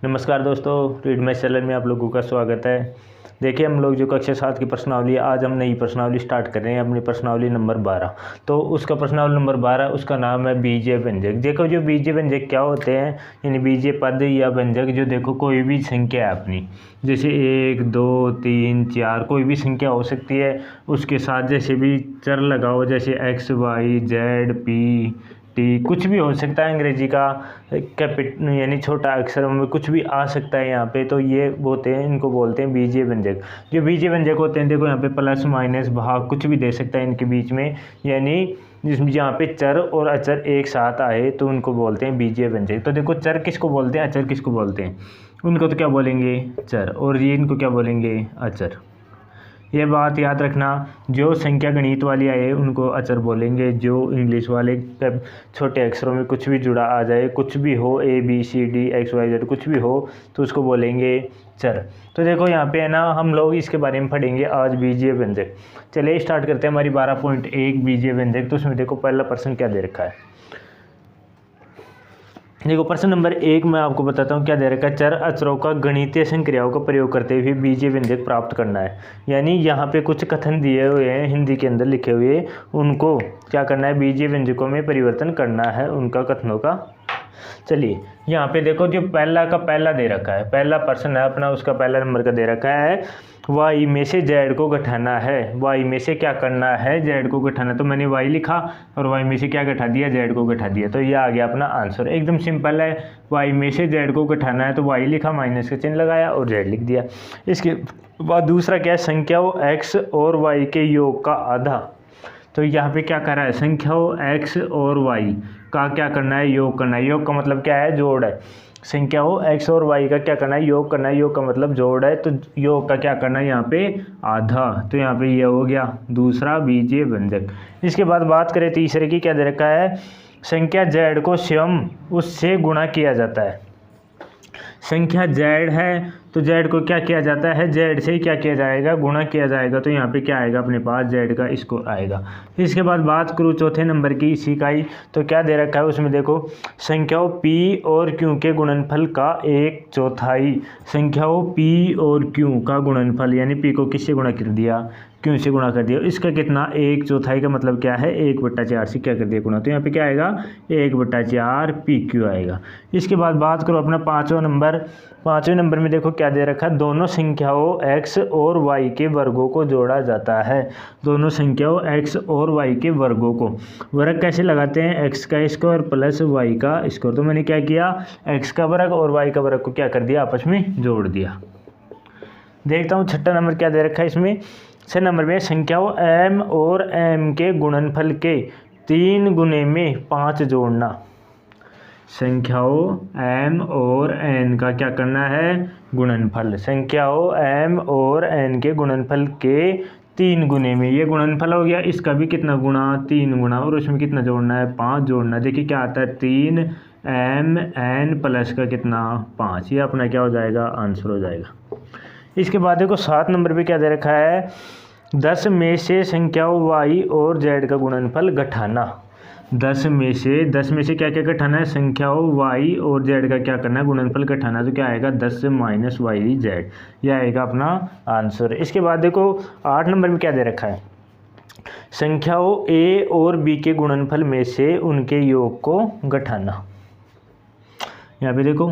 नमस्कार दोस्तों, read math channel में आप लोगों का स्वागत है। देखिए, हम लोग जो कक्षा 7 की प्रश्नावली, आज हम नई प्रश्नावली स्टार्ट कर रहे हैं, अपनी प्रश्नावली नंबर 12। तो उसका प्रश्नावली नंबर 12 उसका नाम है बीजीय व्यंजक। देखो, जो बीजीय व्यंजक क्या होते हैं, यानी बीजीय पद या व्यंजक, जो देखो कोई भी संख्या है अपनी, जैसे 1 2 3 4 कोई भी संख्या हो सकती है, उसके साथ जैसे भी चर लगाओ, जैसे X Y Z P T, कुछ भी हो सकता है। अंग्रेजी का यानी छोटा अक्षरों में कुछ भी आ सकता है यहाँ पे। तो ये होते हैं, इनको बोलते हैं बीजीय व्यंजक। जो बीजीय व्यंजक होते हैं, देखो यहाँ पे प्लस माइनस भाग कुछ भी दे सकता है इनके बीच में, यानी जिसमें यहाँ पे चर और अचर एक साथ आए तो उनको बोलते हैं बीजीय व्यंजक। तो देखो, चर किसको बोलते हैं, अचर किसको बोलते हैं? उनको तो क्या बोलेंगे, चर, और ये इनको क्या बोलेंगे, अचर। ये बात याद रखना, जो संख्या गणित वाली आए उनको अचर बोलेंगे, जो इंग्लिश वाले छोटे अक्षरों में कुछ भी जुड़ा आ जाए, कुछ भी हो, A B C D X Y Z कुछ भी हो, तो उसको बोलेंगे चर। तो देखो यहाँ पे है ना, हम लोग इसके बारे में पढ़ेंगे आज बीजीय व्यंजक। चलिए स्टार्ट करते हैं हमारी 12.1 बीजीय व्यंजक। तो उसमें देखो पहला प्रश्न क्या दे रखा है। देखो, प्रश्न नंबर 1 में आपको बताता हूँ क्या दे रखा है। चर अचरों का गणितीय संक्रियाओं का प्रयोग करते हुए बीजीय व्यंजक प्राप्त करना है। यानी यहाँ पे कुछ कथन दिए हुए हैं हिंदी के अंदर लिखे हुए, उनको क्या करना है, बीजीय व्यंजकों में परिवर्तन करना है, उनका कथनों का। चलिए यहाँ पे देखो, जो पहला का पहला दे रखा है, पहला प्रश्न है अपना, उसका पहला नंबर का दे रखा है, वाई में से जेड को घटाना है। वाई में से क्या करना है, जेड को घटाना। तो मैंने वाई लिखा और वाई में से क्या घटा दिया, जेड को घटा दिया। तो ये आ गया अपना आंसर, एकदम सिंपल है। वाई में से जेड को घटाना है तो वाई लिखा, माइनस का चिन्ह लगाया और जेड लिख दिया। इसके बाद दूसरा क्या है, संख्याओं एक्स और वाई के योग का आधा। तो यहाँ पे क्या कर रहा है, संख्याओं एक्स और वाई का क्या करना है, योग करना है। योग का मतलब क्या है, जोड़ है। संख्याओं एक्स और वाई का क्या करना है, योग करना है। योग का मतलब जोड़ है, तो योग का क्या करना है यहाँ पे, आधा। तो यहाँ पे ये हो गया दूसरा बीजीय व्यंजक। इसके बाद बात करें तीसरे की, क्या दे रखा है, संख्या जेड को स्वयं उससे गुणा किया जाता है। संख्या जेड है तो जेड को क्या किया जाता है, जेड से ही क्या किया जाएगा, गुणा किया जाएगा। तो यहाँ पे क्या आएगा अपने पास, जेड का स्कोर आएगा। इसके बाद बात करूँ चौथे नंबर की, इसी का ही। तो क्या दे रखा है उसमें, देखो, संख्याओं पी और क्यू के गुणनफल का 1/4। संख्याओं पी और क्यू का गुणनफल, यानी पी को किससे गुणा कर दिया, क्यों से गुणा कर दिया। इसका कितना, 1/4 का मतलब क्या है, 1/4 से क्या कर दिया गुणा। तो यहाँ पे क्या आएगा, 1/4 पी क्यू आएगा। इसके बाद बात करो अपना पाँचवें नंबर। पाँचवें नंबर में देखो क्या दे रखा है, दोनों संख्याओं एक्स और वाई के वर्गों को जोड़ा जाता है। दोनों संख्याओं एक्स और वाई के वर्गों को वर्ग कैसे लगाते हैं, एक्स का स्क्वायर प्लस वाई का स्क्वायर। तो मैंने क्या किया, एक्स का वर्ग और वाई का वर्ग को क्या कर दिया, आपस में जोड़ दिया। देखता हूँ छठा नंबर क्या दे रखा है इसमें। 6 नंबर में संख्याओं m और m के गुणनफल के 3 गुने में 5 जोड़ना। संख्याओं m और n का क्या करना है, गुणनफल। संख्याओं m और n के गुणनफल के 3 गुने में, ये गुणनफल हो गया, इसका भी कितना गुणा, 3 गुणा, और उसमें कितना जोड़ना है, 5 जोड़ना। देखिए क्या आता है, 3 m n प्लस का कितना, 5। ये अपना क्या हो जाएगा, आंसर हो जाएगा। इसके बाद देखो 7 नंबर पे क्या दे रखा है, 10 में से संख्याओं y और z का गुणनफल घटाना। 10 में से क्या क्या घटाना है, संख्याओं y और z का क्या करना है, गुणनफल घटाना। तो क्या आएगा, 10 माइनस वाई जेड, यह आएगा अपना आंसर। इसके बाद देखो 8 नंबर में क्या दे रखा है, संख्याओं a और b के गुणनफल में से उनके योग को घटाना। यहाँ पे देखो,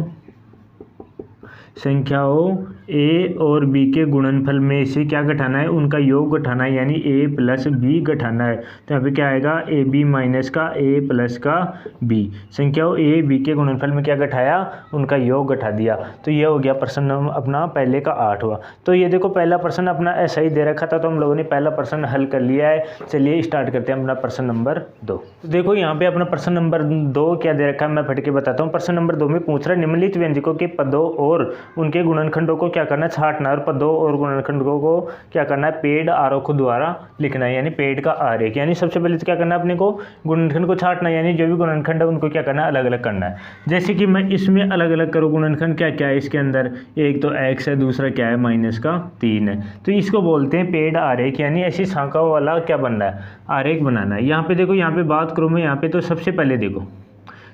संख्याओं a और b के गुणनफल में से क्या घटाना है, उनका योग घटाना है, यानी a प्लस b घटाना है। तो यहाँ पे क्या आएगा, ए बी माइनस का a प्लस का b। संख्याओं a b के गुणनफल में क्या घटाया, उनका योग घटा दिया। तो ये हो गया प्रश्न अपना पहले का 8वां। तो ये देखो पहला प्रश्न अपना ऐसा ही दे रखा था, तो हम लोगों ने पहला प्रश्न हल कर लिया है। चलिए स्टार्ट करते हैं अपना प्रश्न नंबर 2। तो देखो यहाँ पे अपना प्रश्न नंबर 2 क्या दे रखा है, मैं फट के बताता हूँ। प्रश्न नंबर 2 में पूछ रहा है, निम्नलिखित व्यंजकों के पदों और उनके गुणनखंडों को क्या करना है, छांटना, और पदों और गुणनखंडों को क्या करना है, पेड़ आरेखों द्वारा लिखना है, यानी पेड़ का आरेख। यानी सबसे पहले तो क्या करना है अपने को, गुणनखंड को छांटना, यानी जो भी गुणनखंड है उनको क्या करना है, अलग अलग करना है। जैसे कि मैं इसमें अलग अलग करूँ, गुणनखंड क्या क्या है इसके अंदर, एक तो x है, दूसरा क्या है, माइनस का 3 है। तो इसको बोलते हैं पेड़ आरेख, यानी ऐसी शाखाओं वाला क्या बनना है, आरेख बनाना है। यहाँ पे देखो, यहाँ पे बात करूँ मैं, यहाँ पे तो सबसे पहले देखो,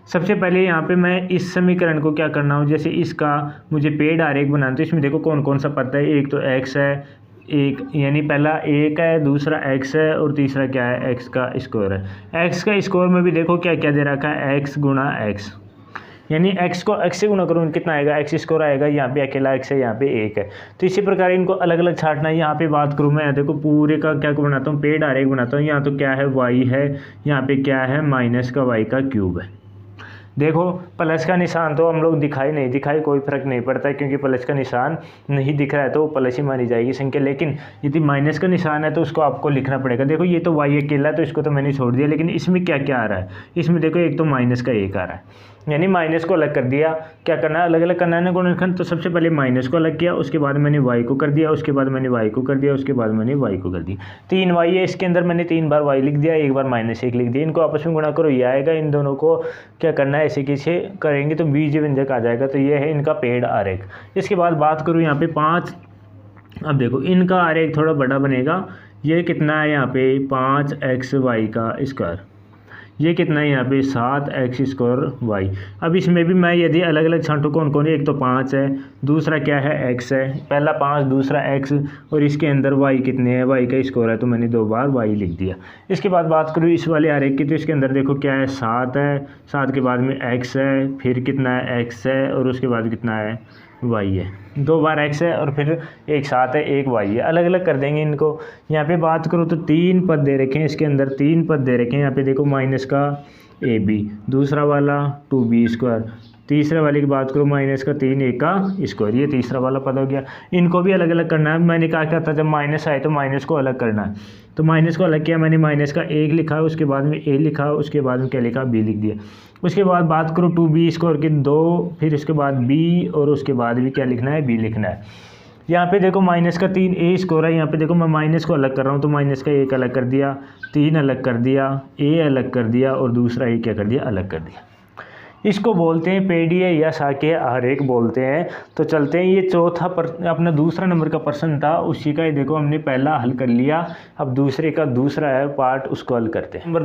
सबसे पहले यहाँ पे मैं इस समीकरण को क्या करना हूँ, जैसे इसका मुझे पेड़ आरेख बनाना, तो इसमें देखो कौन कौन सा पद है। एक तो x है, एक यानी पहला एक है, दूसरा x है और तीसरा क्या है, x का स्क्वायर है। x का स्क्वायर में भी देखो क्या क्या दे रखा है, x गुणा x, यानी x को x से गुणा करूँ कितना आएगा, x स्क्वायर आएगा। यहाँ पे अकेला x है, यहाँ पे एक है। तो इसी प्रकार इनको अलग अलग छांटना है। यहाँ पे बात करूँ मैं, देखो पूरे का क्या बनाता हूँ, पेड़ आरेख बनाता हूँ। यहाँ तो क्या है, y है, यहाँ पे क्या है, माइनस का y का क्यूब है। देखो प्लस का निशान तो हम लोग दिखाई कोई फर्क नहीं पड़ता है, क्योंकि प्लस का निशान नहीं दिख रहा है तो वो प्लस ही मानी जाएगी संख्या। लेकिन यदि माइनस का निशान है तो उसको आपको लिखना पड़ेगा। देखो ये तो y अकेला है तो इसको तो मैंने छोड़ दिया, लेकिन इसमें क्या क्या आ रहा है, इसमें देखो एक तो माइनस का एक आ रहा है, यानी माइनस को अलग कर दिया। क्या करना है, अलग अलग करना है ना गुणनखंड। तो सबसे पहले माइनस को अलग किया, उसके बाद मैंने y को कर दिया, उसके बाद मैंने y को कर दिया, उसके बाद मैंने y को कर दिया। 3y है, इसके अंदर मैंने 3 बार y लिख दिया, एक बार -1 लिख दिया। इनको आपस में गुणा करो, ये आएगा। इन दोनों को क्या करना है, ऐसे कैसे करेंगे तो बीज व्यंजक आ जाएगा। तो ये है इनका पेड़ आरेख। इसके बाद बात करूँ यहाँ पे 5, अब देखो इनका आरेख थोड़ा बड़ा बनेगा। ये कितना है यहाँ पे, 5xy का स्क्वायर, ये कितना है यहाँ पे, 7x स्क्वायर y। अब इसमें भी मैं यदि अलग अलग छांटू कौन कौन है, एक तो 5 है, दूसरा क्या है, x है, पहला 5 दूसरा x, और इसके अंदर y कितने हैं, y का स्क्वायर है, तो मैंने 2 बार y लिख दिया। इसके बाद बात करूँ इस वाले आरेख की, तो इसके अंदर देखो क्या है, 7 है, 7 के बाद में x है, फिर कितना है, x है, और उसके बाद कितना है, y है। 2 बार x है और फिर एक 7 है, एक y है। अलग अलग कर देंगे इनको। यहाँ पे बात करो तो 3 पद दे रखे हैं, इसके अंदर 3 पद दे रखे हैं। यहाँ पे देखो माइनस का ab, दूसरा वाला 2b स्क्वायर, तीसरे वाले की बात करो माइनस का 3a का स्क्वायर, ये तीसरा वाला पद हो गया। इनको भी अलग अलग करना है। मैंने कहा क्या था, जब माइनस आए तो माइनस को अलग करना है, तो माइनस को अलग किया मैंने। माइनस का 1 लिखा, उसके बाद में a लिखा, उसके बाद में क्या लिखा, b लिख दिया। उसके बाद बात करो 2b स्क्वायर की 2, फिर उसके बाद b, और उसके बाद भी क्या लिखना है, b लिखना है। यहाँ पे देखो माइनस का 3a स्क्वायर है, यहाँ पे देखो मैं माइनस को अलग कर रहा हूँ, तो माइनस का 1 अलग कर दिया, 3 अलग कर दिया, a अलग कर दिया, और दूसरा a क्या कर दिया, अलग कर दिया। इसको बोलते हैं पेड़ीय या शाकीय आरेख बोलते हैं। तो चलते हैं, ये चौथा अपना दूसरा नंबर का प्रश्न था, उसी का ही देखो हमने पहला हल कर लिया। अब दूसरे का दूसरा है पार्ट, उसको हल करते हैं। नंबर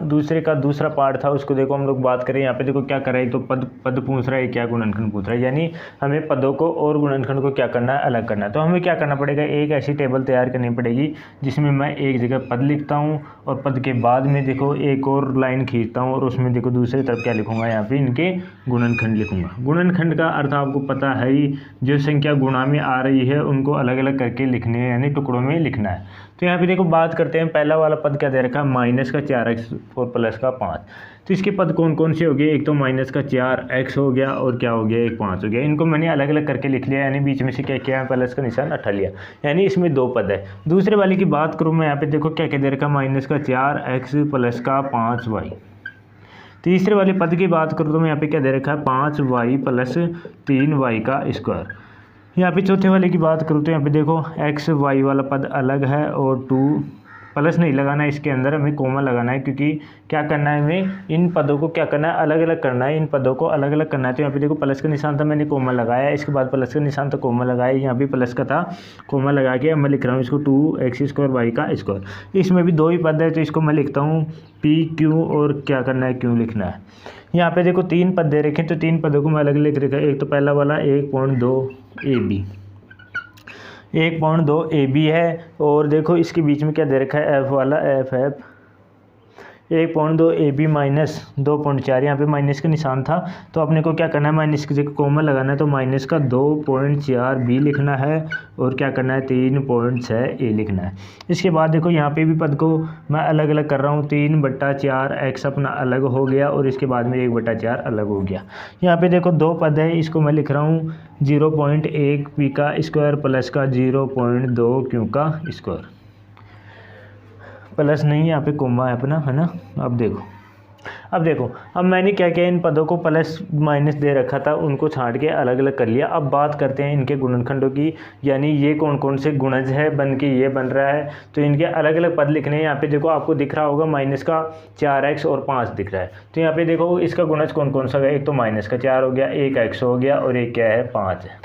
दूसरे का दूसरा पार्ट था, उसको देखो हम लोग बात करें। यहाँ पे देखो क्या कर रहा है, तो पद पूछ रहा है, क्या गुणनखंड पूछ रहा है, यानी हमें पदों को और गुणनखंड को क्या करना है, अलग करना है। तो हमें क्या करना पड़ेगा, एक ऐसी टेबल तैयार करनी पड़ेगी जिसमें मैं एक जगह पद लिखता हूँ, और पद के बाद में देखो एक और लाइन खींचता हूँ, और उसमें देखो दूसरी तरफ क्या लिखूंगा, यहाँ पे इनके गुणनखंड लिखूंगा। गुणनखंड का अर्थ आपको पता है ही, जो संख्या गुणा में आ रही है उनको अलग अलग करके लिखने हैं, यानी टुकड़ों में लिखना है। तो यहाँ पे देखो बात करते हैं, पहला वाला पद क्या दे रखा है, माइनस का 4x और प्लस का 5। तो इसके पद कौन कौन से हो गए, एक तो माइनस का 4x हो गया, और क्या हो गया, एक 5 हो गया। इनको मैंने अलग अलग करके लिख लिया, यानी बीच में से क्या किया, प्लस का निशान हटा लिया, यानी इसमें 2 पद है। दूसरे वाले की बात करूँ मैं, यहाँ पे देखो क्या क्या दे रखा है, माइनस का 4x प्लस का 5y। तीसरे वाले पद की बात करूँ तो मैं यहाँ पे क्या दे रखा है, 5y प्लस 3y का स्क्वायर। यहाँ पे चौथे वाले की बात करूँ तो यहाँ पे देखो x y वाला पद अलग है, और 2 प्लस नहीं लगाना है, इसके अंदर हमें कोमा लगाना है, क्योंकि क्या करना है, हमें इन पदों को क्या करना है, अलग अलग करना है, इन पदों को अलग अलग करना है। तो यहाँ पे देखो प्लस का निशान था, मैंने कोमा लगाया, इसके बाद प्लस का निशान था, कोमा लगाया, यहाँ भी प्लस का था, कोमा लगा के अब मैं लिख रहा हूँ इसको 2x स्क्वायर y का स्क्वायर। इसमें भी 2 ही पद है, तो इसको मैं लिखता हूँ p q, और क्या करना है, क्यों लिखना है। यहाँ पे देखो 3 पद दे रखे, तो 3 पदों को मैं अलग लिख रखा है। एक तो पहला वाला 1.2 AB, 1.2 AB है, और देखो इसके बीच में क्या दे रखा है, f वाला f 1.2 AB माइनस 2.4, यहाँ पे माइनस का निशान था, तो अपने को क्या करना है, माइनस की जगह कोमा लगाना है, तो माइनस का 2.4 B लिखना है, और क्या करना है, 3.6 A लिखना है। इसके बाद देखो यहाँ पे भी पद को मैं अलग अलग कर रहा हूँ, 3/4 x अपना अलग हो गया, और इसके बाद में 1/4 अलग हो गया। यहाँ पे देखो 2 पद है, इसको मैं लिख रहा हूँ 0.1 p का स्क्वायर प्लस का 0.2 q का स्क्वायर। प्लस नहीं, यहाँ पे कोमा है अपना, है ना। अब देखो अब मैंने क्या किया, इन पदों को प्लस माइनस दे रखा था, उनको छांट के अलग अलग कर लिया। अब बात करते हैं इनके गुणनखंडों की, यानी ये कौन कौन से गुणज है बन के ये बन रहा है, तो इनके अलग अलग पद लिखने हैं। यहाँ पे देखो आपको दिख रहा होगा माइनस का 4x और 5 दिख रहा है, तो यहाँ पे देखो इसका गुणज कौन कौन सा है, एक तो माइनस का 4 हो गया, एक x हो गया, और एक क्या है, 5 है।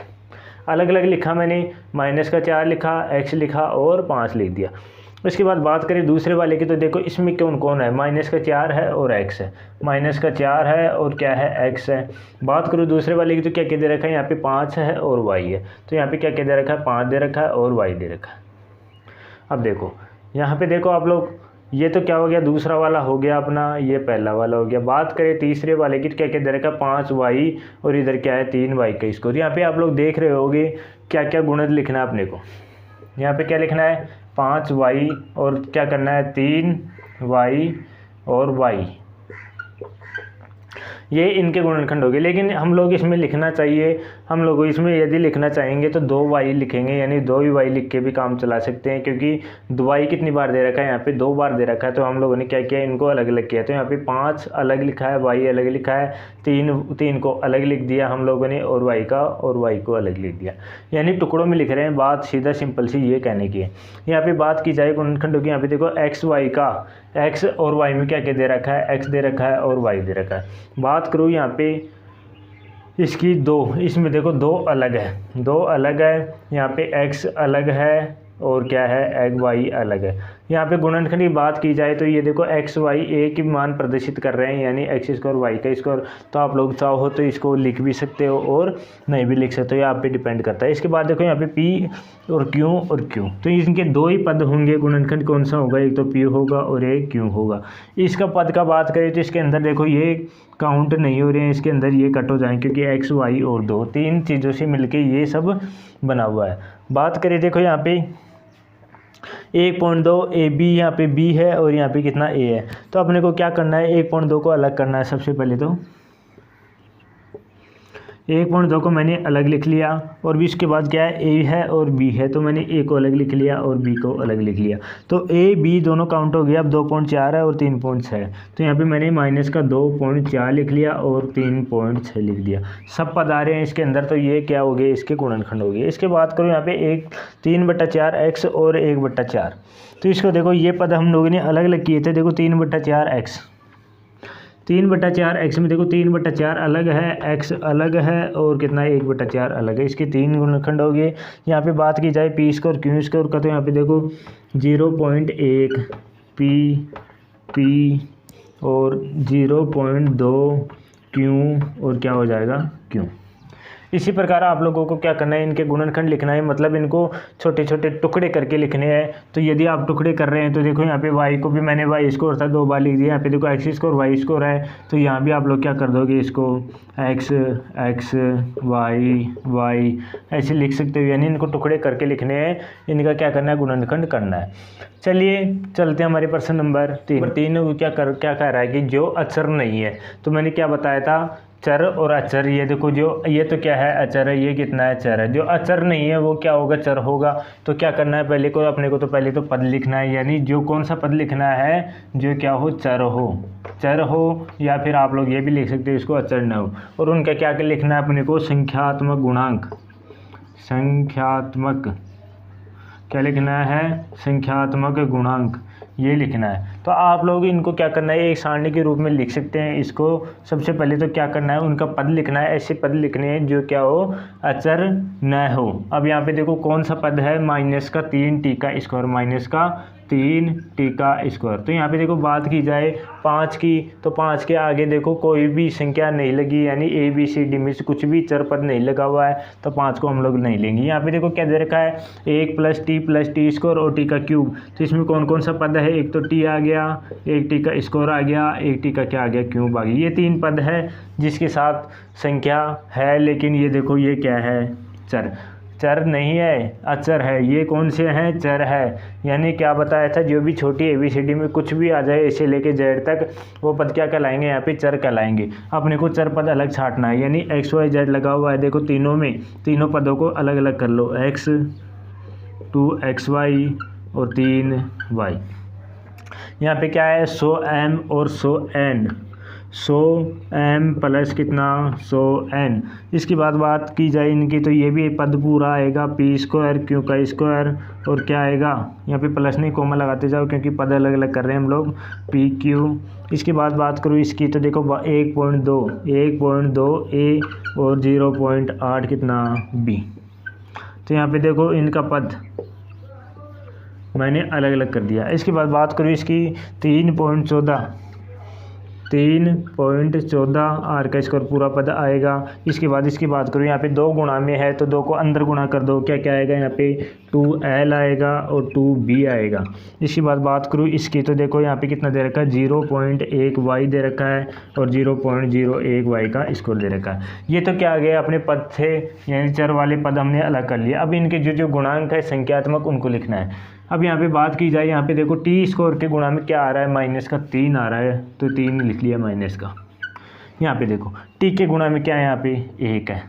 अलग अलग लिखा मैंने, माइनस का 4 लिखा, x लिखा, और 5 लिख दिया। उसके बाद बात करें दूसरे वाले की, तो देखो इसमें कौन कौन है, -4 है और x है, -4 है और क्या है, x है। बात करूँ दूसरे वाले की तो क्या क्या दे रखा है, यहाँ पे 5 है और y है। तो यहाँ पे क्या क्या दे रखा है, 5 दे रखा है और y दे रखा है। अब देखो यहाँ पे देखो आप लोग, ये तो क्या हो गया, दूसरा वाला हो गया अपना, ये पहला वाला हो गया। बात करें तीसरे वाले की तो क्या क्या दे रखा है, 5y और इधर क्या है 3y का स्कोर। यहाँ पे आप लोग देख रहे होगे क्या क्या गुणज लिखना है अपने को। यहाँ पे क्या लिखना है, 5y और क्या करना है 3y और y, ये इनके गुणनखंड हो गए। लेकिन हम लोग इसमें लिखना चाहिए, हम लोग इसमें यदि लिखना चाहेंगे तो 2y लिखेंगे, यानी 2y लिख के भी काम चला सकते हैं, क्योंकि y कितनी बार दे रखा है, यहाँ पे 2 बार दे रखा है। तो हम लोगों ने क्या किया, इनको अलग अलग किया। तो यहाँ पे 5 अलग लिखा है, y अलग लिखा है, 3 को अलग लिख दिया हम लोगों ने, और y को अलग लिख दिया, यानी टुकड़ों में लिख रहे हैं। बात सीधा सिंपल सी ये कहने की है। यहाँ पे बात की जाए गुणनखंडों की, यहाँ पे देखो x y का, x और y में क्या क्या दे रखा है, x दे रखा है और y दे रखा है। बात करूँ यहाँ पे इसकी 2, इसमें देखो 2 अलग है, 2 अलग है, यहाँ पे x अलग है और क्या है y अलग है। यहाँ पे गुणनखंड की बात की जाए तो ये देखो x y एक ही मान प्रदर्शित कर रहे हैं, यानी x स्क्वायर y का स्क्वायर। तो आप लोग चाहो तो इसको लिख भी सकते हो और नहीं भी लिख सकते हो, ये आप पे डिपेंड करता है। इसके बाद देखो यहाँ पे p और q और q, तो इनके 2 ही पद होंगे। गुणनखंड कौन सा होगा, एक तो p होगा और एक q होगा। इसका पद का बात करें तो इसके अंदर देखो ये काउंट नहीं हो रहे हैं, इसके अंदर ये कट हो जाएंगे, क्योंकि x y और 2 3 चीज़ों से मिलके ये सब बना हुआ है। बात करें देखो यहाँ पे 1.2 AB, यहाँ पे B है और यहाँ पे कितना A है। तो अपने को क्या करना है, 1.2 को अलग करना है। सबसे पहले तो 1.2 को मैंने अलग लिख लिया, और भी इसके बाद क्या है, A है और B है, तो मैंने A को अलग लिख लिया और B को अलग लिख लिया। तो A B दोनों काउंट हो गया। अब 2.4 है और 3.6, तो यहाँ पे मैंने -2.4 लिख लिया और 3.6 लिख दिया। सब पद आ रहे हैं इसके अंदर, तो ये क्या हो गए, इसके गुणनखंड हो गए। इसके बाद करो यहाँ पे 3/4 x और 1/4, तो इसको देखो ये पद हम लोगों ने अलग अलग किए थे। देखो 3/4 x, 3/4 x में देखो 3/4 अलग है, x अलग है और कितना 1/4 अलग है। इसके 3 गुणनखंड हो गए। यहाँ पे बात की जाए p स्क्वायर q स्क्वायर का, तो यहाँ पे देखो 0.1 p और 0.2 q और क्या हो जाएगा q। इसी प्रकार आप लोगों को क्या करना है, इनके गुणनखंड लिखना है, मतलब इनको छोटे छोटे टुकड़े करके लिखने हैं। तो यदि आप टुकड़े कर रहे हैं तो देखो यहाँ पे y को भी मैंने y स्कोर था 2 बार लिख दिया। यहाँ पे देखो x स्कोर y स्कोर है, तो यहाँ भी आप लोग क्या कर दोगे, इसको x y ऐसे लिख सकते हो, यानी इनको टुकड़े करके लिखने हैं। इनका क्या करना है, गुणनखंड करना है। चलिए चलते हैं हमारे प्रश्न नंबर 3 क्या कह रहा है कि जो अचर नहीं है। तो मैंने क्या बताया था, चर और अचर। ये देखो जो ये तो क्या है, अचर है, ये कितना है, चर है। जो अचर नहीं है वो क्या होगा, चर होगा। तो क्या करना है, पहले को अपने को तो पहले तो पद लिखना है, यानी जो कौन सा पद लिखना है, जो क्या हो, चर हो, या फिर आप लोग ये भी लिख सकते हो इसको अचर न हो। और उनका क्या लिखना है अपने को, संख्यात्मक गुणांक, संख्यात्मक क्या लिखना है, संख्यात्मक गुणांक, ये लिखना है। तो आप लोग इनको क्या करना है, एक सारणी के रूप में लिख सकते हैं इसको। सबसे पहले तो क्या करना है, उनका पद लिखना है। ऐसे पद लिखने हैं जो क्या हो, अचर न हो। अब यहाँ पे देखो कौन सा पद है, -3t का स्क्वायर, -3t का स्क्वायर। तो यहाँ पे देखो बात की जाए 5 की, तो 5 के आगे देखो कोई भी संख्या नहीं लगी, यानी ABCD में से कुछ भी चर पद नहीं लगा हुआ है, तो 5 को हम लोग नहीं लेंगे। यहाँ पे देखो क्या दे रखा है, 1 + t स्क्वायर और t का क्यूब। तो इसमें कौन कौन सा पद है, एक तो t आ गया, एक t का स्क्वायर आ गया, एक t का क्या आ गया, क्यूब आ गया। ये 3 पद है जिसके साथ संख्या है, लेकिन ये देखो ये क्या है, चर नहीं है, अचर है। ये कौन से हैं, चर है। यानी क्या बताया था, जो भी छोटी ABCD में कुछ भी आ जाए ऐसे लेके Z तक, वो पद क्या कहलाएंगे, यहाँ पे चर कहलाएंगे। अपने को चर पद अलग छांटना है, यानी x y z लगा हुआ है। देखो तीनों में, तीनों पदों को अलग अलग कर लो, x 2xy और 3y। यहाँ पे क्या है, 100m और 100n, 100m प्लस कितना, 100n। इसके बाद बात की जाए इनकी, तो ये भी पद पूरा आएगा, p स्क्वायर q का स्क्वायर और क्या आएगा, यहाँ पे प्लस नहीं कोमा लगाते जाओ क्योंकि पद अलग अलग कर रहे हैं हम लोग, pq। इसके बाद बात करूँ इसकी, तो देखो 1.2 a और 0.8 कितना b। तो यहाँ पे देखो इनका पद मैंने अलग अलग कर दिया। इसके बाद बात करूँ इसकी 3.14 आर का स्क्वायर पूरा पद आएगा। इसके बाद इसकी बात करूँ यहाँ पे 2 गुणा में है तो 2 को अंदर गुणा कर दो, क्या क्या आएगा यहाँ पे 2l आएगा और 2b आएगा। इसके बाद बात करूँ इसकी तो देखो यहाँ पे कितना दे रखा है 0.1 y दे रखा है और 0.01 y का स्क्वायर दे रखा है। ये तो क्या आ गया अपने पद थे, यानी चर वाले पद हमने अलग कर लिए। अब इनके जो गुणांक है संख्यात्मक उनको लिखना है। अब यहाँ पे बात की जाए, यहाँ पे देखो टी स्क्वायर के गुणा में क्या आ रहा है माइनस का 3 आ रहा है तो 3 लिख लिया माइनस का। यहाँ पे देखो टी के गुणा में क्या है यहाँ पे 1 है,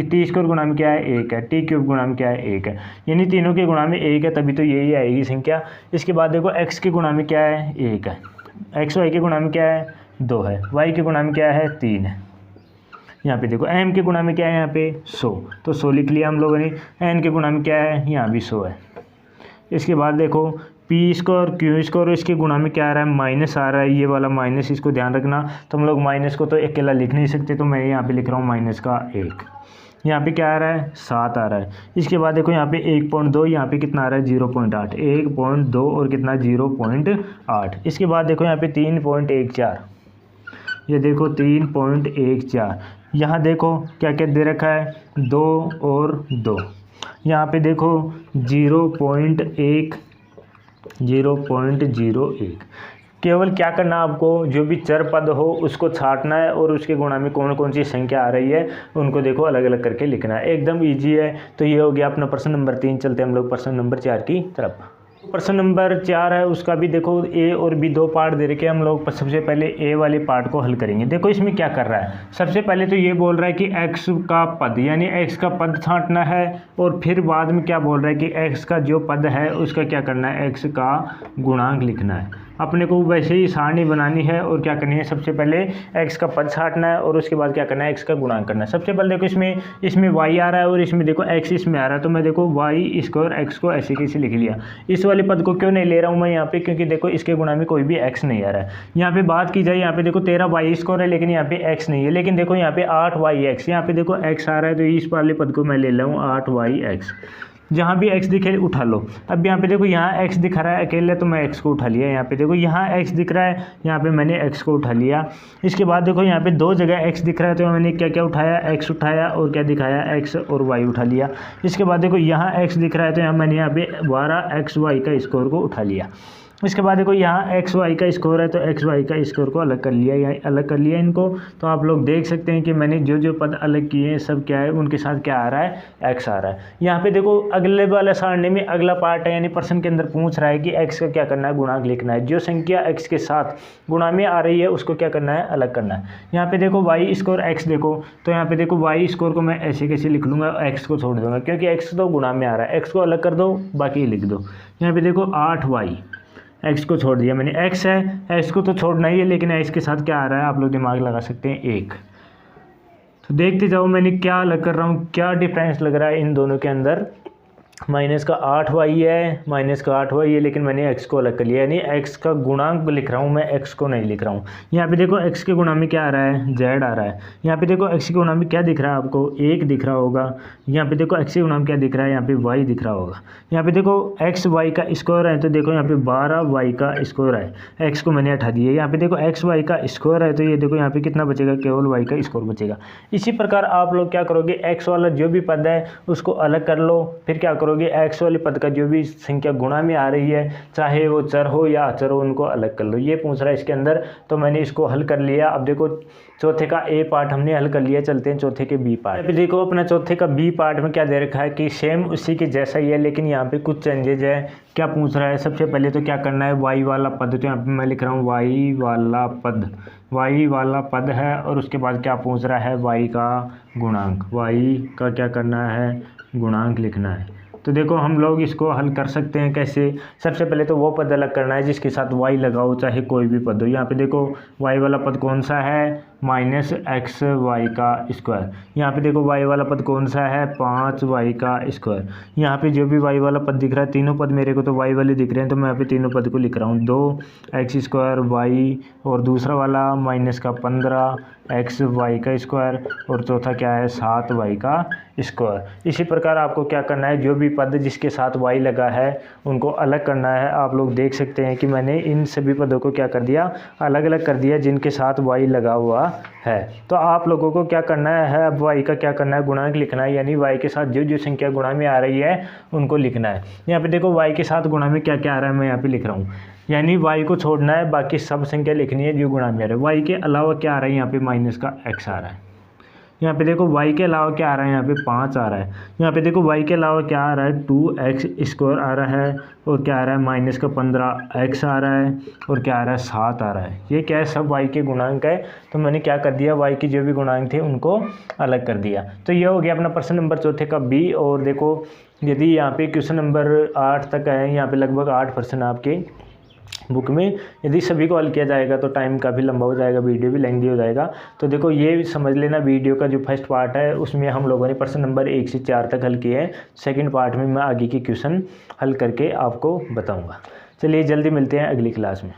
टी स्क्वायर गुणा में क्या है 1 है, टी क्यूब गुणा में क्या है 1 है, यानी तीनों के गुणा में 1 है तभी तो यही आएगी संख्या। इसके बाद देखो एक्स के गुणा में क्या है 1 है, एक्स वाई के गुणा में क्या है 2 है, वाई के गुणा में क्या है 3 है। यहाँ पे देखो एम के गुणा में क्या है यहाँ पे 100 तो 100 लिख लिया हम लोगों ने। एन के गुणा में क्या है यहाँ भी 100 है। इसके बाद देखो पी स्क्वायर क्यू स्क्वायर, इसके गुणा में क्या आ रहा है माइनस आ रहा है, ये वाला माइनस इसको ध्यान रखना। तो हम लोग माइनस को तो अकेला लिख नहीं सकते तो मैं यहाँ पे लिख रहा हूँ माइनस का 1। यहाँ पे क्या आ रहा है 7 आ रहा है। इसके बाद देखो यहाँ पे 1.2, यहाँ पे कितना आ रहा है 0.8, 1.2 और कितना 0.8। इसके बाद देखो यहाँ पे 3.14, ये देखो 3.14। यहाँ देखो क्या क्या दे रखा है 2 और 2। यहाँ पे देखो 0.01। केवल क्या करना आपको, जो भी चर पद हो उसको छांटना है और उसके गुणा में कौन कौन सी संख्या आ रही है उनको देखो अलग अलग करके लिखना है, एकदम इजी है। तो ये हो गया अपना प्रश्न नंबर 3। चलते हैं हम लोग प्रश्न नंबर 4 की तरफ। प्रश्न नंबर 4 है, उसका भी देखो ए और बी 2 पार्ट दे रखे हैं। हम लोग सबसे पहले ए वाले पार्ट को हल करेंगे। देखो इसमें क्या कर रहा है, सबसे पहले तो ये बोल रहा है कि x का पद यानी x का पद छांटना है और फिर बाद में क्या बोल रहा है कि x का जो पद है उसका क्या करना है x का गुणांक लिखना है। अपने को वैसे ही सारणी बनानी है और क्या करनी है, सबसे पहले x का पद छांटना है और उसके बाद क्या करना है x का गुणांक करना है। सबसे पहले देखो इसमें y आ रहा है और इसमें देखो x इसमें आ रहा है तो मैं देखो y स्क्वायर x को ऐसे कैसे लिख लिया। इस वाले पद को क्यों नहीं ले रहा हूँ मैं यहाँ पे, क्योंकि देखो इसके गुणा में कोई भी x नहीं आ रहा है। यहाँ पे बात की जाए, यहाँ पे देखो 13y स्क्वायर है लेकिन यहाँ पे x नहीं है, लेकिन देखो यहाँ पे 8yx, यहाँ पे देखो x आ रहा है तो इस वाले पद को मैं ले रहा हूँ 8yx। जहाँ भी x दिखे उठा लो। अब यहाँ पे देखो यहाँ x दिखा रहा है अकेले तो मैं x को उठा लिया। यहाँ पे देखो यहाँ x दिख रहा है, यहाँ पे मैंने x को उठा लिया। इसके बाद देखो यहाँ पे 2 जगह x दिख रहा है तो मैंने क्या क्या उठाया, x उठाया और क्या दिखाया x और y उठा लिया। इसके बाद देखो यहाँ x दिख रहा है तो मैंने यहाँ पे 12xy का स्कोर को उठा लिया। इसके बाद देखो यहाँ एक्स वाई का स्कोर है तो एक्स वाई का स्कोर को अलग कर लिया, या अलग कर लिया इनको। तो आप लोग देख सकते हैं कि मैंने जो जो पद अलग किए हैं सब क्या है, उनके साथ क्या आ रहा है, एक्स आ रहा है। यहाँ पे देखो अगले वाला सारणी में अगला पार्ट है, यानी प्रश्न के अंदर पूछ रहा है कि एक्स का क्या करना है, गुणांक लिखना है। जो संख्या एक्स के साथ गुणा में आ रही है उसको क्या करना है, अलग करना है। यहाँ पे देखो वाई स्कोर एक्स देखो, तो यहाँ पे देखो वाई स्कोर को मैं ऐसे कैसे लिख लूँगा, एक्स को छोड़ दूंगा क्योंकि एक्स तो गुणा में आ रहा है। एक्स को अलग कर दो, बाकी लिख दो। यहाँ पे देखो 8y, एक्स को छोड़ दिया मैंने, एक्स है, एक्स को तो छोड़ना ही है लेकिन एक्स के साथ क्या आ रहा है, आप लोग दिमाग लगा सकते हैं 1। तो देखते जाओ मैंने क्या अलग कर रहा हूँ, क्या डिफरेंस लग रहा है इन दोनों के अंदर। माइनस का 8y है, माइनस का 8y है, लेकिन मैंने x को अलग कर लिया, यानी x का गुणांक लिख रहा हूँ मैं, x को नहीं लिख रहा हूँ। यहाँ पे देखो x के गुणा में क्या आ रहा है, z आ रहा है। यहाँ पे देखो x के गुणा में क्या दिख रहा है आपको, 1 दिख रहा होगा। यहाँ पे देखो x के गुणा में क्या दिख रहा है, यहाँ पे y दिख रहा होगा। यहाँ पे देखो x y का स्क्वायर है तो देखो यहाँ पे 12y का स्क्वायर है, x को मैंने हटा दिया। यहाँ पे देखो x y का स्क्वायर है तो ये देखो यहाँ पे कितना बचेगा, केवल y का स्क्वायर बचेगा। इसी प्रकार आप लोग क्या करोगे, x वाला जो भी पद है उसको अलग कर लो, फिर क्या करोगे x वाले पद का जो भी संख्या गुणा में आ रही है, चाहे वो चर हो या अचर हो, उनको अलग कर लो। ये पूछ रहा है इसके अंदर, तो मैंने इसको हल कर लिया। अब देखो चौथे का ए पार्ट हमने हल कर लिया, चलते हैं चौथे के बी पार्ट। अभी देखो अपना चौथे का बी पार्ट में क्या दे रखा है कि सेम उसी के जैसा ही है लेकिन यहाँ पे कुछ चेंजेज है। क्या पूछ रहा है, सबसे पहले तो क्या करना है, वाई वाला पद, तो यहाँ पे मैं लिख रहा हूँ वाई वाला पद, वाई वाला पद है। और उसके बाद क्या पूछ रहा है, वाई का गुणांक, वाई का क्या करना है, गुणांक लिखना है। तो देखो हम लोग इसको हल कर सकते हैं कैसे। सबसे पहले तो वो पद अलग करना है जिसके साथ y लगाओ, चाहे कोई भी पद हो। यहाँ पे देखो y वाला पद कौन सा है, माइनस एक्स वाई का स्क्वायर। यहाँ पे देखो y वाला पद कौन सा है, 5y का स्क्वायर। यहाँ पे जो भी y वाला पद दिख रहा है, तीनों पद मेरे को तो y वाले दिख रहे हैं तो मैं यहाँ पे तीनों पद को लिख रहा हूँ, 2x स्क्वायर y, और दूसरा वाला माइनस का 15x वाई का स्क्वायर, और चौथा क्या है 7y का स्क्वायर। इसी प्रकार आपको क्या करना है, जो भी पद जिसके साथ y लगा है उनको अलग करना है। आप लोग देख सकते हैं कि मैंने इन सभी पदों को क्या कर दिया, अलग अलग कर दिया जिनके साथ y लगा हुआ है। तो आप लोगों को क्या करना है, अब y का क्या करना है, गुणांक लिखना है, यानी y के साथ जो जो संख्या गुणा में आ रही है उनको लिखना है। यहाँ पे देखो y के साथ गुणा में क्या क्या आ रहा है, मैं यहाँ पे लिख रहा हूँ, यानी y को छोड़ना है, बाकी सब संख्या लिखनी है जो गुणा में आ रहा है। y के अलावा क्या आ रहा है, यहाँ पे माइनस का x आ रहा है। यहाँ पे देखो y के अलावा क्या आ रहा है, यहाँ पे 5 आ रहा है। यहाँ पे देखो y के अलावा क्या आ रहा है, 2x² आ रहा है, और क्या आ रहा है माइनस का 15x आ रहा है, और क्या आ रहा है 7 आ रहा है। ये क्या है, सब y के गुणांक है। तो मैंने क्या कर दिया, y के जो भी गुणांक थे उनको अलग कर दिया। तो ये हो गया अपना प्रश्न नंबर चौथे का b। और देखो यदि यहाँ पे क्वेश्चन नंबर 8 तक है, यहाँ पे लगभग 8 प्रश्न आपके बुक में, यदि सभी को हल किया जाएगा तो टाइम काफ़ी लंबा हो जाएगा, वीडियो भी लेंथी हो जाएगा। तो देखो ये समझ लेना, वीडियो का जो फर्स्ट पार्ट है उसमें हम लोगों ने प्रश्न नंबर 1 से 4 तक हल किए हैं। सेकंड पार्ट में मैं आगे की क्वेश्चन हल करके आपको बताऊंगा। चलिए जल्दी मिलते हैं अगली क्लास में।